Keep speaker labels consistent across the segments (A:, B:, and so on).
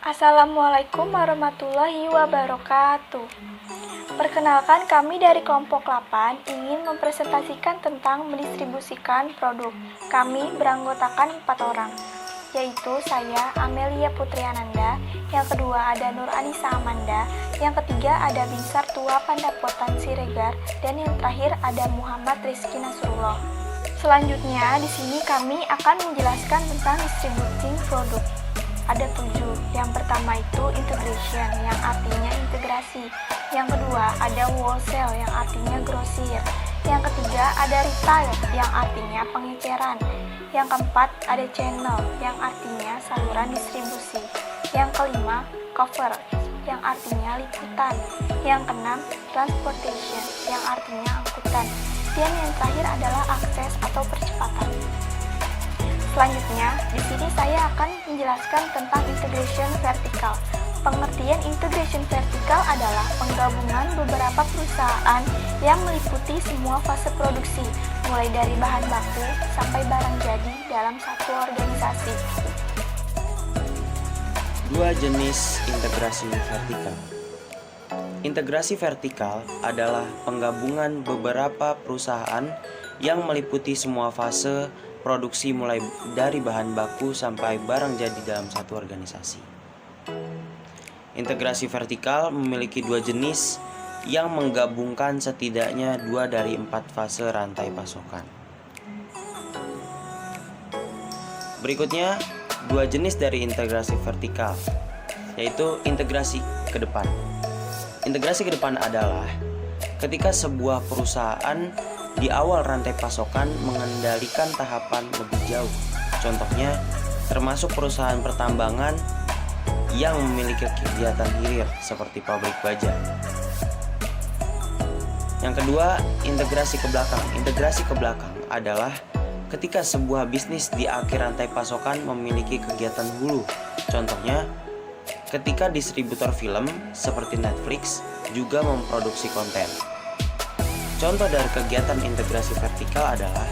A: Assalamualaikum warahmatullahi wabarakatuh. Perkenalkan, kami dari kelompok 8 ingin mempresentasikan tentang mendistribusikan produk. Kami beranggotakan 4 orang, yaitu saya, Amelia Putriananda, yang kedua ada Nur Anissa Amanda, yang ketiga ada Binsar Tua Pandapotan Siregar, dan yang terakhir ada Muhammad Rizky Nasrullah. Selanjutnya, di sini kami akan menjelaskan tentang distributing produk. Ada 7. Yang pertama itu integration, yang artinya integrasi. Yang kedua ada wholesale, yang artinya grosir. Yang ketiga ada retail, yang artinya pengeceran. Yang keempat ada channel, yang artinya saluran distribusi. Yang kelima cover, yang artinya liputan. Yang keenam transportation, yang artinya angkutan. Dan yang terakhir adalah akses atau percepatan. Selanjutnya, di sini saya akan menjelaskan tentang integration vertikal. Pengertian integration vertikal adalah penggabungan beberapa perusahaan yang meliputi semua fase produksi, mulai dari bahan baku sampai barang jadi dalam satu organisasi.
B: Dua jenis integrasi vertikal. Integrasi vertikal adalah penggabungan beberapa perusahaan yang meliputi semua fase produksi mulai dari bahan baku sampai barang jadi dalam satu organisasi. Integrasi vertikal memiliki dua jenis yang menggabungkan setidaknya 2 dari 4 fase rantai pasokan. Berikutnya, 2 jenis dari integrasi vertikal, yaitu integrasi ke depan. Integrasi ke depan adalah ketika sebuah perusahaan di awal rantai pasokan mengendalikan tahapan lebih jauh. Contohnya, termasuk perusahaan pertambangan yang memiliki kegiatan hilir seperti pabrik baja. Yang kedua, integrasi ke belakang. Integrasi ke belakang adalah ketika sebuah bisnis di akhir rantai pasokan memiliki kegiatan hulu. Contohnya, ketika distributor film seperti Netflix juga memproduksi konten. Contoh dari kegiatan integrasi vertikal adalah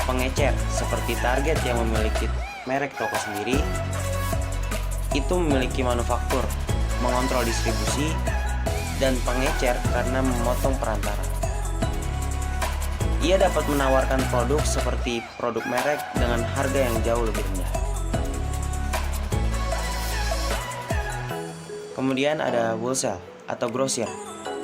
B: pengecer, seperti Target yang memiliki merek toko sendiri, itu memiliki manufaktur, mengontrol distribusi, dan pengecer karena memotong perantara. Ia dapat menawarkan produk seperti produk merek dengan harga yang jauh lebih rendah. Kemudian ada wholesale atau grosir.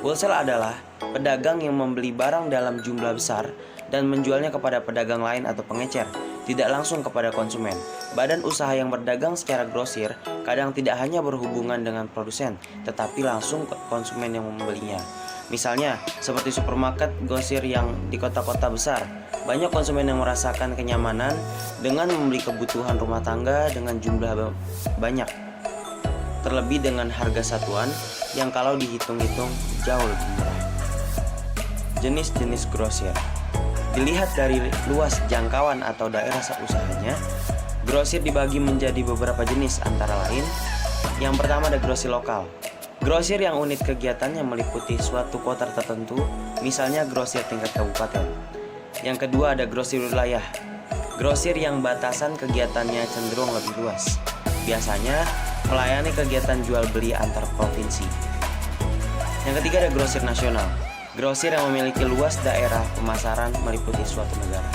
B: Wholesale adalah pedagang yang membeli barang dalam jumlah besar dan menjualnya kepada pedagang lain atau pengecer, tidak langsung kepada konsumen. Badan usaha yang berdagang secara grosir kadang tidak hanya berhubungan dengan produsen, tetapi langsung ke konsumen yang membelinya. Misalnya, seperti supermarket grosir yang di kota-kota besar, banyak konsumen yang merasakan kenyamanan dengan membeli kebutuhan rumah tangga dengan jumlah banyak, terlebih dengan harga satuan yang kalau dihitung-hitung jauh lebih murah. Jenis-jenis grosir. Dilihat dari luas jangkauan atau daerah usahanya, grosir dibagi menjadi beberapa jenis, antara lain, yang pertama ada grosir lokal. Grosir yang unit kegiatannya meliputi suatu kota tertentu, misalnya grosir tingkat kabupaten. Yang kedua ada grosir wilayah. Grosir yang batasan kegiatannya cenderung lebih luas, biasanya melayani kegiatan jual beli antar provinsi. Yang ketiga ada grosir nasional. Grosir yang memiliki luas daerah pemasaran meliputi suatu negara.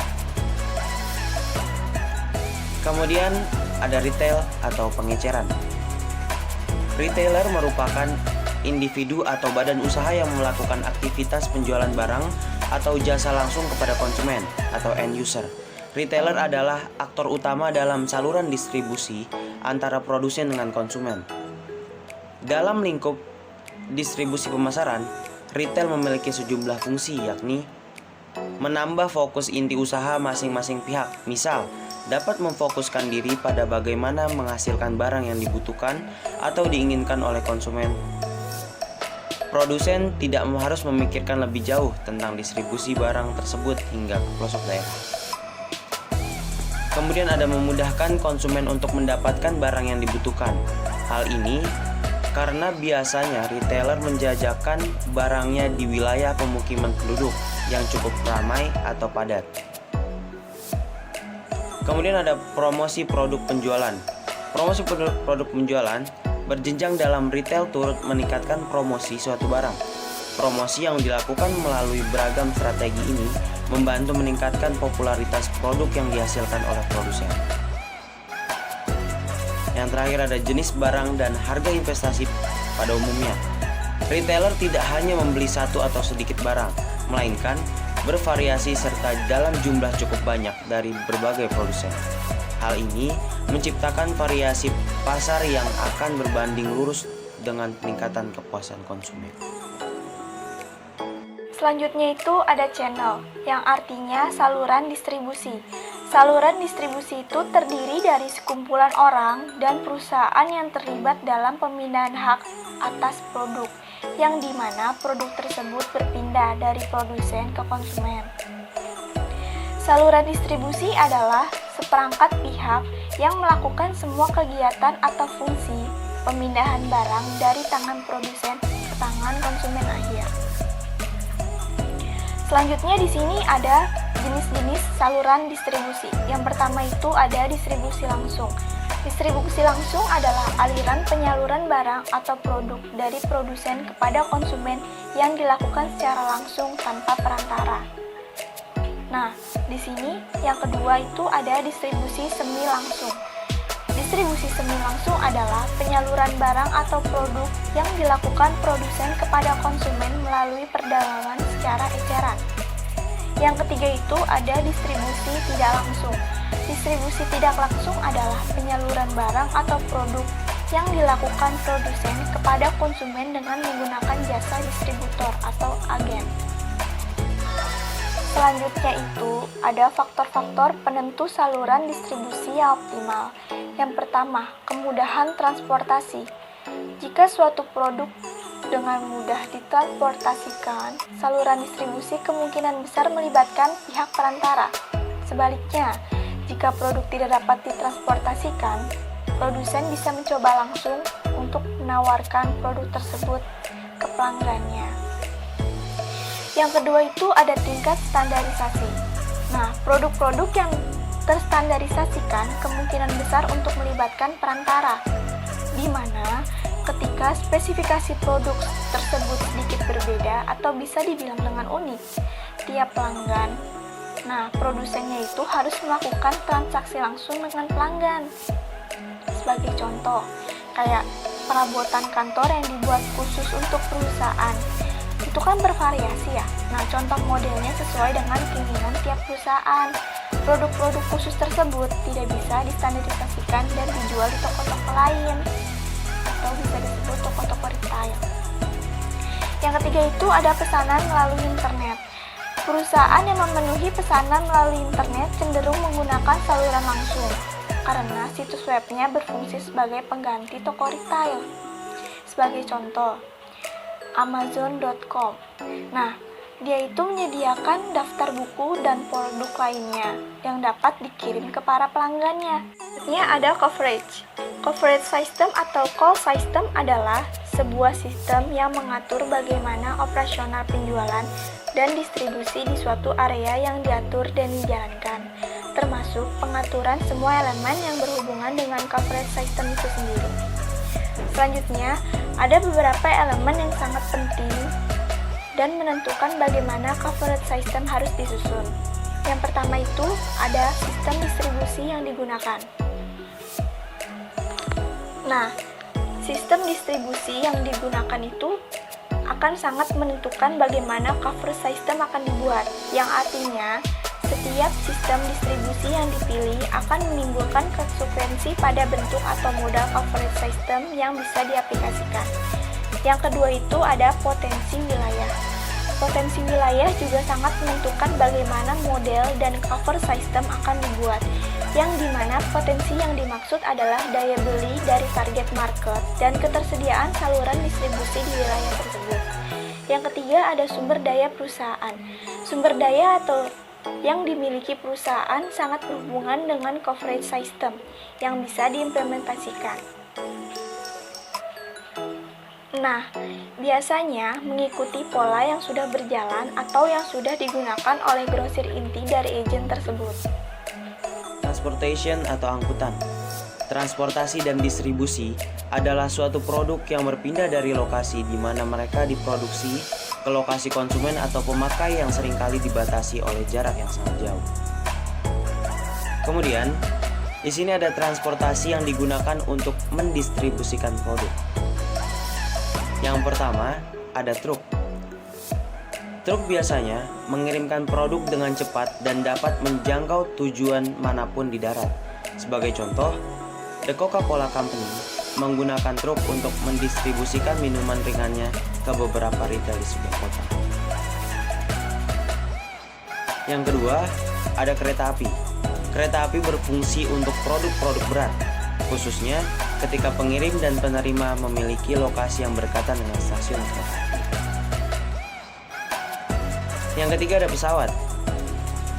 B: Kemudian ada retail atau pengeceran. Retailer merupakan individu atau badan usaha yang melakukan aktivitas penjualan barang atau jasa langsung kepada konsumen atau end user. Retailer adalah aktor utama dalam saluran distribusi antara produsen dengan konsumen. Dalam lingkup distribusi pemasaran, retail memiliki sejumlah fungsi, yakni menambah fokus inti usaha masing-masing pihak. Misal, dapat memfokuskan diri pada bagaimana menghasilkan barang yang dibutuhkan atau diinginkan oleh konsumen. Produsen tidak harus memikirkan lebih jauh tentang distribusi barang tersebut hingga ke pelosok daerah. Kemudian ada memudahkan konsumen untuk mendapatkan barang yang dibutuhkan. Hal ini karena biasanya retailer menjajakan barangnya di wilayah pemukiman penduduk yang cukup ramai atau padat. Kemudian ada promosi produk penjualan. Promosi produk penjualan berjenjang dalam retail turut meningkatkan promosi suatu barang. Promosi yang dilakukan melalui beragam strategi ini membantu meningkatkan popularitas produk yang dihasilkan oleh produsen. Yang terakhir ada jenis barang dan harga investasi pada umumnya. Retailer tidak hanya membeli satu atau sedikit barang, melainkan bervariasi serta dalam jumlah cukup banyak dari berbagai produsen. Hal ini menciptakan variasi pasar yang akan berbanding lurus dengan peningkatan kepuasan konsumen.
A: Selanjutnya itu ada channel, yang artinya saluran distribusi. Saluran distribusi itu terdiri dari sekumpulan orang dan perusahaan yang terlibat dalam pemindahan hak atas produk, yang dimana produk tersebut berpindah dari produsen ke konsumen. Saluran distribusi adalah seperangkat pihak yang melakukan semua kegiatan atau fungsi pemindahan barang dari tangan produsen ke tangan konsumen akhir. Selanjutnya di sini ada jenis-jenis saluran distribusi. Yang pertama itu ada distribusi langsung. Distribusi langsung adalah aliran penyaluran barang atau produk dari produsen kepada konsumen yang dilakukan secara langsung tanpa perantara. Nah, di sini yang kedua itu ada distribusi semi langsung. Distribusi semi langsung adalah penyaluran barang atau produk yang dilakukan produsen kepada konsumen melalui perdagangan secara eceran. Yang ketiga itu ada distribusi tidak langsung. Distribusi tidak langsung adalah penyaluran barang atau produk yang dilakukan produsen kepada konsumen dengan menggunakan jasa distributor atau agen. Selanjutnya itu ada faktor-faktor penentu saluran distribusi yang optimal. Yang pertama, kemudahan transportasi. Jika suatu produk dengan mudah ditransportasikan, saluran distribusi kemungkinan besar melibatkan pihak perantara. Sebaliknya, jika produk tidak dapat ditransportasikan, produsen bisa mencoba langsung untuk menawarkan produk tersebut ke pelanggannya. Yang kedua itu ada tingkat standarisasi. Nah, produk-produk yang terstandarisasikan kemungkinan besar untuk melibatkan perantara, di mana ketika spesifikasi produk tersebut sedikit berbeda atau bisa dibilang dengan unik tiap pelanggan. Nah, produsennya itu harus melakukan transaksi langsung dengan pelanggan. Sebagai contoh, kayak perabotan kantor yang dibuat khusus untuk perusahaan. Itu kan bervariasi ya. Nah, contoh modelnya sesuai dengan keinginan tiap perusahaan. Produk-produk khusus tersebut tidak bisa distandarisasikan dan dijual di toko-toko lain, atau bisa disebut toko-toko retail. Yang ketiga itu ada pesanan melalui internet. Perusahaan yang memenuhi pesanan melalui internet cenderung menggunakan saluran langsung, karena situs webnya berfungsi sebagai pengganti toko retail. Sebagai contoh, Amazon.com. Nah, dia itu menyediakan daftar buku dan produk lainnya yang dapat dikirim ke para pelanggannya. Selanjutnya ada coverage. Coverage system atau call system adalah sebuah sistem yang mengatur bagaimana operasional penjualan dan distribusi di suatu area yang diatur dan dijalankan, termasuk pengaturan semua elemen yang berhubungan dengan coverage system itu sendiri. Selanjutnya, ada beberapa elemen yang sangat penting dan menentukan bagaimana coverage system harus disusun. Yang pertama itu ada sistem distribusi yang digunakan. Nah, sistem distribusi yang digunakan itu akan sangat menentukan bagaimana coverage system akan dibuat, yang artinya setiap sistem distribusi yang dipilih akan menimbulkan konsekuensi pada bentuk atau modal coverage system yang bisa diaplikasikan. Yang kedua itu ada potensi wilayah. Potensi wilayah juga sangat menentukan bagaimana model dan cover system akan dibuat, yang dimana potensi yang dimaksud adalah daya beli dari target market dan ketersediaan saluran distribusi di wilayah tersebut. Yang ketiga ada sumber daya perusahaan. Sumber daya atau yang dimiliki perusahaan sangat berhubungan dengan coverage system yang bisa diimplementasikan. Nah, biasanya mengikuti pola yang sudah berjalan atau yang sudah digunakan oleh grosir inti dari agen tersebut.
B: Transportation atau angkutan. transportasi dan distribusi adalah suatu produk yang berpindah dari lokasi di mana mereka diproduksi ke lokasi konsumen atau pemakai yang seringkali dibatasi oleh jarak yang sangat jauh. Kemudian, di sini ada transportasi yang digunakan untuk mendistribusikan produk. Yang pertama, ada truk. Truk biasanya mengirimkan produk dengan cepat dan dapat menjangkau tujuan manapun di darat. Sebagai contoh, The Coca-Cola Company menggunakan truk untuk mendistribusikan minuman ringannya ke beberapa retail di sebuah kota. Yang kedua, ada kereta api. Kereta api berfungsi untuk produk-produk berat, khususnya ketika pengirim dan penerima memiliki lokasi yang berdekatan dengan stasiun kereta api. Yang ketiga, ada pesawat.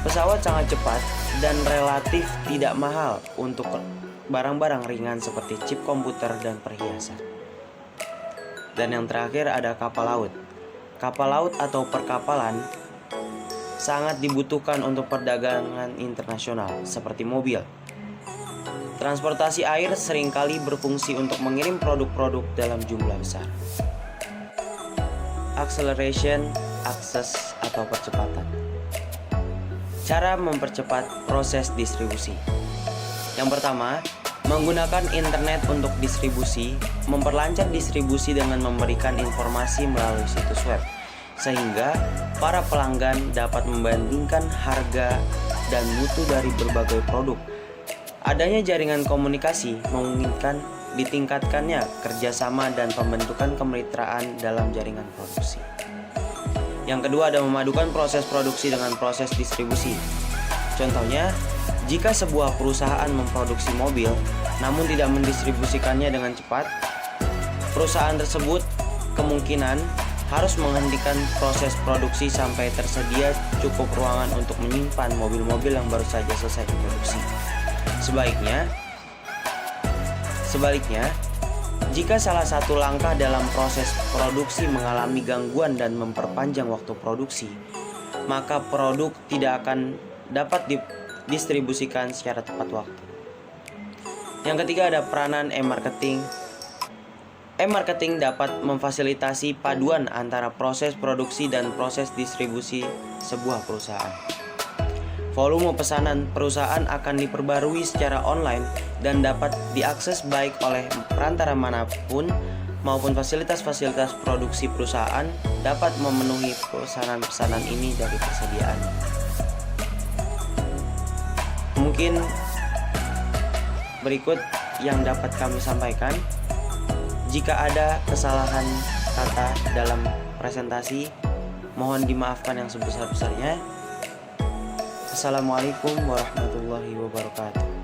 B: Pesawat sangat cepat dan relatif tidak mahal untuk barang-barang ringan seperti chip komputer dan perhiasan. Dan yang terakhir ada kapal laut. Kapal laut atau perkapalan sangat dibutuhkan untuk perdagangan internasional seperti mobil. Transportasi air seringkali berfungsi untuk mengirim produk-produk dalam jumlah besar. Acceleration, akses atau percepatan. Cara mempercepat proses distribusi. Yang pertama, menggunakan internet untuk distribusi, memperlancar distribusi dengan memberikan informasi melalui situs web, sehingga para pelanggan dapat membandingkan harga dan mutu dari berbagai produk. Adanya jaringan komunikasi memungkinkan ditingkatkannya kerjasama dan pembentukan kemitraan dalam jaringan produksi. Yang kedua, ada memadukan proses produksi dengan proses distribusi. Contohnya, jika sebuah perusahaan memproduksi mobil namun tidak mendistribusikannya dengan cepat, perusahaan tersebut kemungkinan harus menghentikan proses produksi sampai tersedia cukup ruangan untuk menyimpan mobil-mobil yang baru saja selesai diproduksi. Sebaliknya, jika salah satu langkah dalam proses produksi mengalami gangguan dan memperpanjang waktu produksi, maka produk tidak akan dapat didistribusikan secara tepat waktu. Yang ketiga, ada peranan e-marketing. E-marketing dapat memfasilitasi paduan antara proses produksi dan proses distribusi sebuah perusahaan. Volume pesanan perusahaan akan diperbarui secara online dan dapat diakses baik oleh perantara manapun maupun fasilitas-fasilitas produksi perusahaan dapat memenuhi pesanan-pesanan ini dari persediaan. Mungkin berikut yang dapat kami sampaikan. Jika ada kesalahan kata dalam presentasi, mohon dimaafkan yang sebesar-besarnya. Assalamualaikum warahmatullahi wabarakatuh.